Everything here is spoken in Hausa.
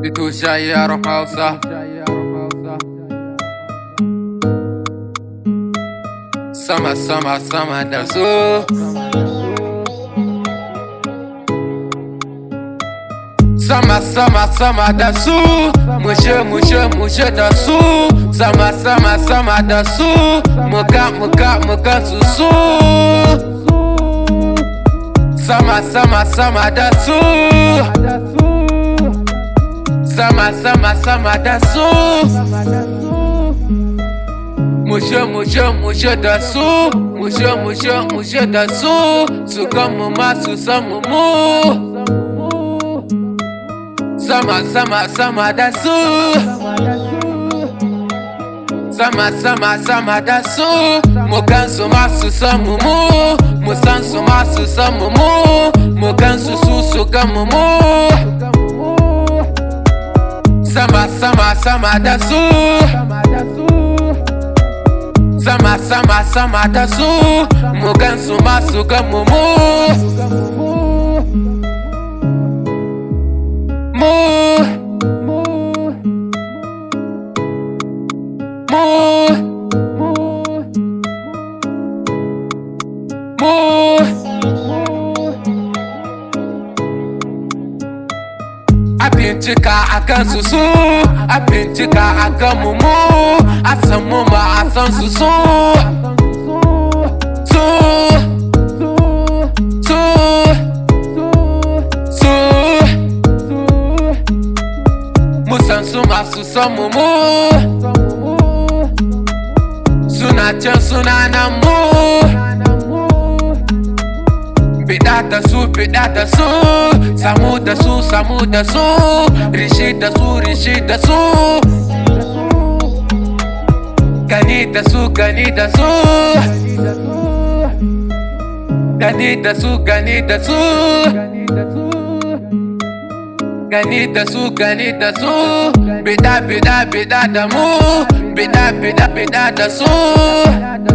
Itu Syai'ar Hausa. Sama da su. Sama da su. Mushe da su. Sama da su. Muka su. Sama da su. Sama da su. Mushe da su. Mushe da su. Su kama ma su samu mu. Sama da su. Sama da su. Mukansu ma su samu mu. Musansu ma su samu mu. Mukansu su gamu mu. Sama da su. Sama da su. Mukansu ma su gamu mu. A bincika akan su, a bincika akan mu, a san mu ba a san su. Musan su masu san mu. Suna can suna nan mu. Bida da su, samu da su, rishi da su, gani da su, gani da su, gani da su, gani da su, gani da su, bida da mu, bida da su.